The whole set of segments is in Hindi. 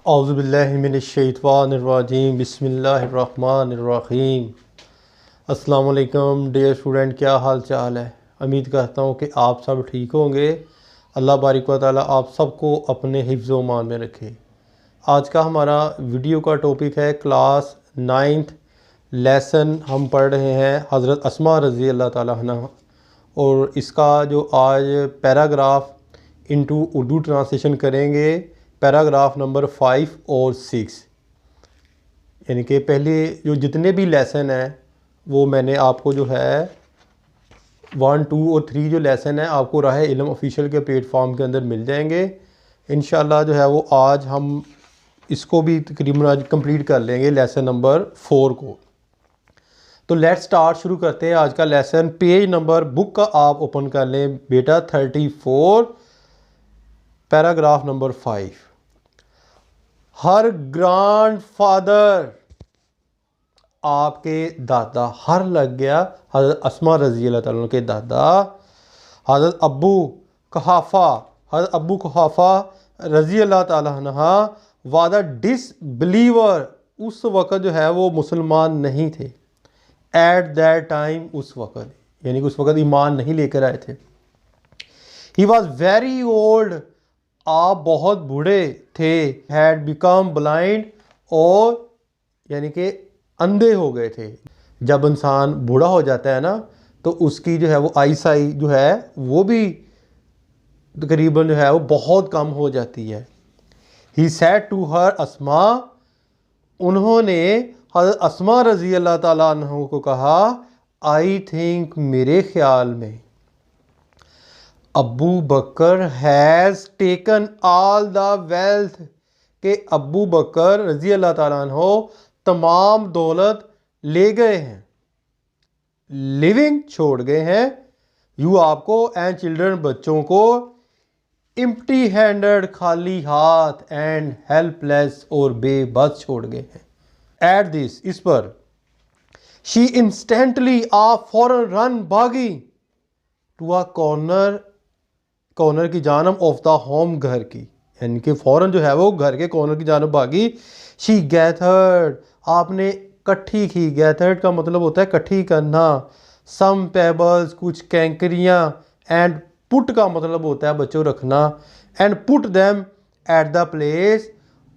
औज़ुबिल्लाहिमिनश्शैतानिर्रजीम बिस्मिल्लाहिर्रहमानिर्रहीम। अस्सलाम वालेकुम डियर स्टूडेंट, क्या हाल चाल है। उम्मीद करता हूँ कि आप सब ठीक होंगे। अल्लाह बारिक व तआला आप सबको अपने हिफ्ज़ व मान में रखे। आज का हमारा वीडियो का टॉपिक है क्लास 9th लेसन। हम पढ़ रहे हैं हज़रत अस्मा रज़ी अल्लाह ताला अन्हा, और इसका जो आज पैराग्राफ इनटू उर्दू ट्रांसलेशन करेंगे, पैराग्राफ नंबर 5 और 6। यानी कि पहले जो जितने भी लेसन हैं वो मैंने आपको जो है 1, 2 और 3 जो लेसन है आपको राह इल्म ऑफिशियल के प्लेटफॉर्म के अंदर मिल जाएंगे। इंशाल्लाह जो है वो आज हम इसको भी तकरीबन आज कंप्लीट कर लेंगे, लेसन नंबर 4 को। तो लेट्स स्टार्ट, शुरू करते हैं आज का लेसन। पेज नंबर बुक का आप ओपन कर लें बेटा, 34, पैराग्राफ नंबर 5। हर ग्रैंडफादर, आपके दादा, हर लग गया हज़रत अस्मा रज़ी अल्लाह ताला के दादा। हज़रत अब्बू कुहाफ़ा, हज़रत अब्बू कुहाफ़ा रज़ी अल्लाह ताला अन्हा वाज अ डिसबिलीवर, उस वक़्त जो है वो मुसलमान नहीं थे। एट दैट टाइम, उस वक़्त यानी कि उस वक़्त ईमान नहीं लेकर आए थे। ही वॉज वेरी ओल्ड, आप बहुत बूढ़े थे। हैड बिकम ब्लाइंड, और यानी कि अंधे हो गए थे। जब इंसान बूढ़ा हो जाता है ना तो उसकी जो है वो आईसाई जो है वो भी तकरीबन जो है वो बहुत कम हो जाती है। ही सेड टू हर अस्मा, उन्होंने हज़रत अस्मा रज़ी अल्लाह ताला अन्हा को कहा, आई थिंक, मेरे ख्याल में, Abu Bakr has taken all the wealth, के अबू बकर रज़ी अल्लाह ताला अन्हु तमाम दौलत ले गए हैं। लिविंग, छोड़ गए हैं। यू, आपको, एंड चिल्ड्रन, बच्चों को, एम्प्टी हैंडेड, खाली हाथ, एंड हेल्पलेस, और बेबस छोड़ गए हैं। एट दिस, इस पर, शी इंस्टेंटली, आप फौरन रन, भागी, टू अ कॉर्नर, कॉर्नर की जानब, ऑफ द होम, घर की, यानी कि फ़ौरन जो है वो घर के कॉर्नर की जानब भागी। शी गैथर्ड, आपने इकट्ठी की। गैथर्ड का मतलब होता है इकट्ठी करना। सम पेबल्स, कुछ कैंकरियाँ। एंड पुट का मतलब होता है बच्चों रखना। And put them at the place,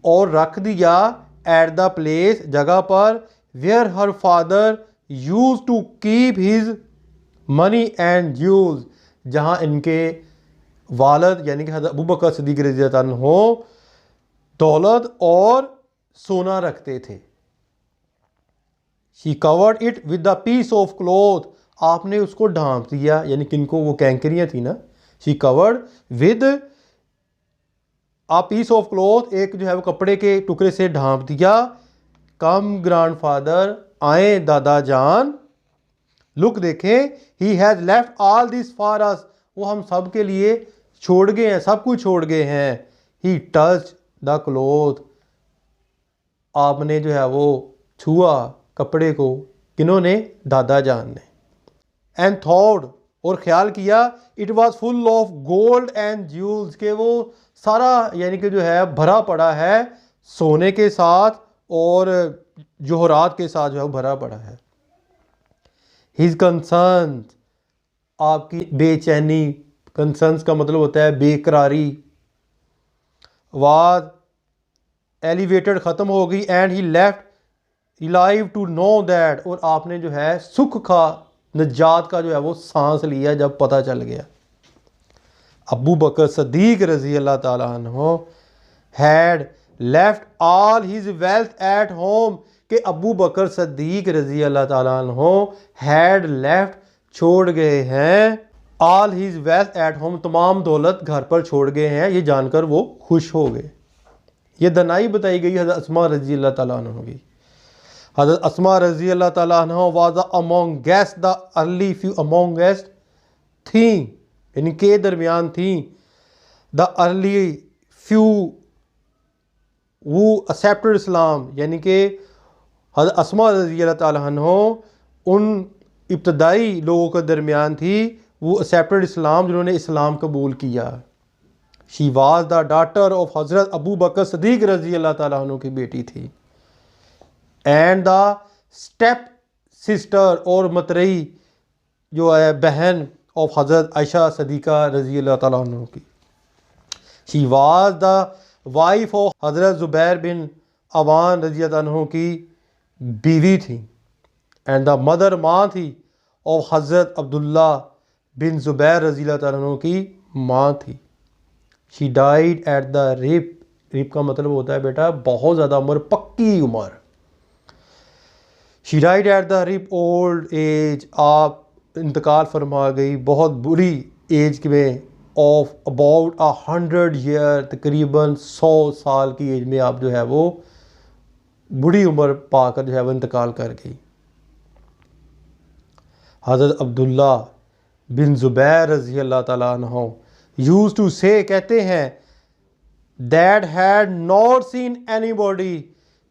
और रख दिया एट द प्लेस, जगह पर, where her father use to keep his money and jewels, जहाँ इनके वालद यानी कि हज़रत अबू बकर सिद्दीक़ रज़ी अल्लाह अन्हु दौलत और सोना रखते थे। She covered it with the piece of cloth, आपने उसको ढांप दिया, यानी कि इनको वो कैंकरियाँ थी ना। She covered with a piece of cloth, एक जो है वो कपड़े के टुकड़े से ढांप दिया। कम ग्रैंडफादर, आए दादा जान। लुक, देखें, he has left all this for us, वो हम सब के लिए छोड़ गए हैं, सब कुछ छोड़ गए हैं। ही टच द क्लोथ, आपने जो है वो छुआ कपड़े को, किन्होंने, दादा जान ने। एंड थॉट, और ख्याल किया, it was full of gold and Jules, के वो सारा यानी कि जो है भरा पड़ा है सोने के साथ और जोहरात के साथ जो है भरा पड़ा है। हिज कंसर्न, आपकी बेचैनी, कंसर्न्स का मतलब होता है बेकरारी, वाज एलिवेटेड, ख़त्म हो गई। And he left live to know that, और आपने जो है सुख का, नजात का जो है वो सांस लिया जब पता चल गया। अबू बकर सिद्दीक़ रज़ी अल्लाह ताला अन्हु had left all his wealth at home, के अबू बकर सिद्दीक़ रज़ी अल्लाह ताला अन्हु हैड लेफ्ट, छोड़ गए हैं, all his wealth at home, तमाम दौलत घर पर छोड़ गए हैं। ये जानकर वो खुश हो गए। ये दनाई बताई गई हज़रत अस्मा रज़ी अल्लाह ताला अन्हा की। हज़रत अस्मा रज़ी अल्लाह ताला अन्हा was among guest the early few, among guest थी, इनके दरमियान थी, द अर्ली फ्यू वो एक्सेप्टेड इस्लाम, यानी कि हज़रत अस्मा रज़ी अल्लाह ताला अन्हा उन इब्तदाई लोगों के दरमियान थी वो एक्सेप्टेड इस्लाम, जिन्होंने इस्लाम कबूल किया। She was the daughter of हज़रत अबू बकर सदीक रज़ी अल्लाह ताला अन्हु की बेटी थी। एंड द स्टेप सिस्टर और मतरई जो है बहन ऑफ हज़रत आयशा सदीका रज़ी अल्लाह ताला अन्हु की। She was the wife of हज़रत ज़ुबैर बिन अवान रज़ी अल्लाह अन्हु की बीवी थी। एंड द मदर माँ थी और हज़रत अब्दुल्ला बिन ज़ुबैर रज़ी अल्लाह ताला अन्हु की माँ थी। She died at the rape. Rape का मतलब होता है बेटा बहुत ज़्यादा उम्र, पक्की उम्र। She died at the rape old age. आप इंतकाल फरमा गई बहुत बुरी एज में, ऑफ अबाउट 100 ईयर, तकरीबन 100 साल की एज में आप जो है वो बुरी उम्र पाकर जो है वो इंतकाल कर गई। हज़रत अब्दुल्ला बिन ज़ुबैर रज़ी अल्लाह ताला अन्हु यूज़ टू से, कहते हैं, that had not seen anybody,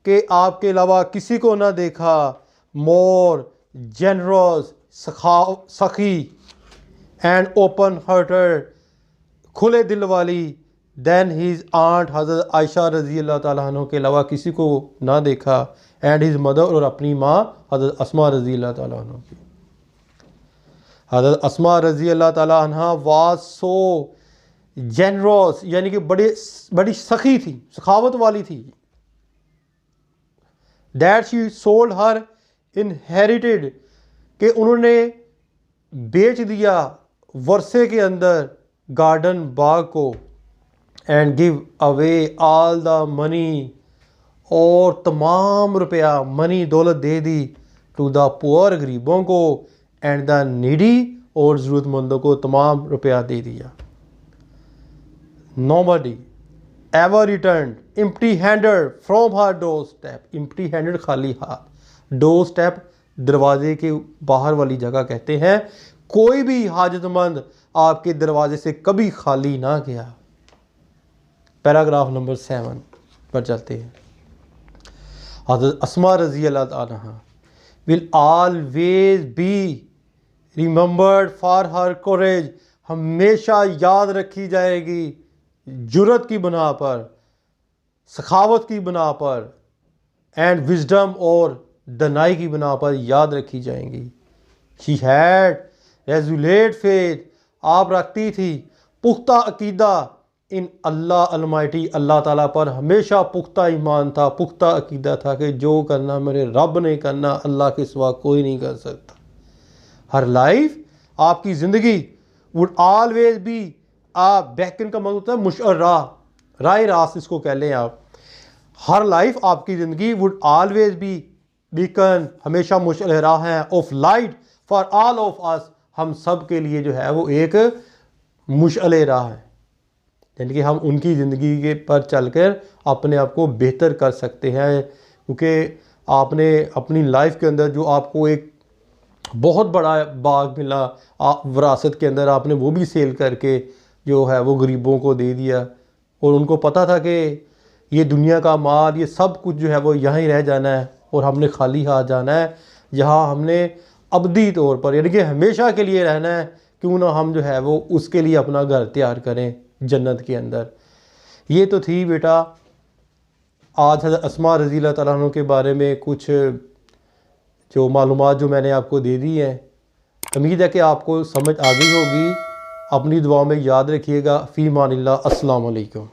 के आपके अलावा किसी को ना देखा, मोर जेनरस, सखी, एंड ओपन हार्टेड, खुले दिल वाली, देन हिज आंट हज़रत आयशा रज़ी अल्लाह ताला अन्हु के अलावा किसी को ना देखा, एंड हिज मदर, और अपनी माँ हज़रत अस्मा रज़ी अल्लाह ताला अन्हु की। हज़रत अस्मा रज़ी अल्लाह ताला अन्हा वाज सो जेनरस, यानी कि बड़ी सखी थी, सखावत वाली थी। That she sold her inherited, कि उन्होंने बेच दिया वर्षे के अंदर गार्डन बाग को, and give away all the money, और तमाम रुपया मनी दौलत दे दी, टू द पुअर, गरीबों को, एंड द नीडी, और ज़रूरतमंदों को तमाम रुपया दे दिया। Nobody ever return empty handed from her door step. Empty handed, खाली हाथ। डोर स्टेप दरवाजे के बाहर वाली जगह कहते हैं। कोई भी हाजतमंद आपके दरवाजे से कभी खाली ना गया। पैराग्राफ नंबर 7 पर चलते हैं। हज़रत अस्मा रज़ी अल्लाह अन्हा will always be remembered for her courage, हमेशा याद रखी जाएगी जुर्रत की बना पर, सखावत की बना पर, एंड विजडम, और दनाई की बना पर याद रखी जाएंगी। शी हैड रेजुलेट फेथ, आप रखती थी पुख्ता अकीदा, इन अल्लाह अलमाइटी, अल्लाह ताला पर हमेशा पुख्ता ईमान था, पुख्ता अकीदा था कि जो करना मेरे रब ने करना, अल्लाह के सिवा कोई नहीं कर सकता। हर लाइफ, आपकी ज़िंदगी, would always be a beacon का मतलब होता है मुशर्रा, राय रास्त इसको कह लें आप। हर लाइफ, आपकी ज़िंदगी, वुड ऑलवेज बी बीकन, हमेशा मुशर्रा है, of light for all of us, हम सब के लिए जो है वो एक मुशअले राह है। यानी कि हम उनकी ज़िंदगी के पर चलकर अपने आप को बेहतर कर सकते हैं, क्योंकि आपने अपनी लाइफ के अंदर जो आपको एक बहुत बड़ा बाग मिला, आप विरासत के अंदर आपने वो भी सेल करके जो है वो गरीबों को दे दिया, और उनको पता था कि ये दुनिया का माल, ये सब कुछ जो है वो यहाँ ही रह जाना है, और हमने खाली हाथ जाना है। यहाँ हमने अबदी तौर पर, यानी कि हमेशा के लिए रहना है, क्यों ना हम जो है वो उसके लिए अपना घर तैयार करें जन्नत के अंदर। ये तो थी बेटा आज हज़रत अस्मा रज़ी अल्लाह ताला अन्हा के बारे में कुछ जो मालूमात जो मैंने आपको दे दी हैं। उम्मीद है कि आपको समझ आ गई होगी। अपनी दुआ में याद रखिएगा। फ़ी मानिल्लाह। अस्सलाम वालेकुम।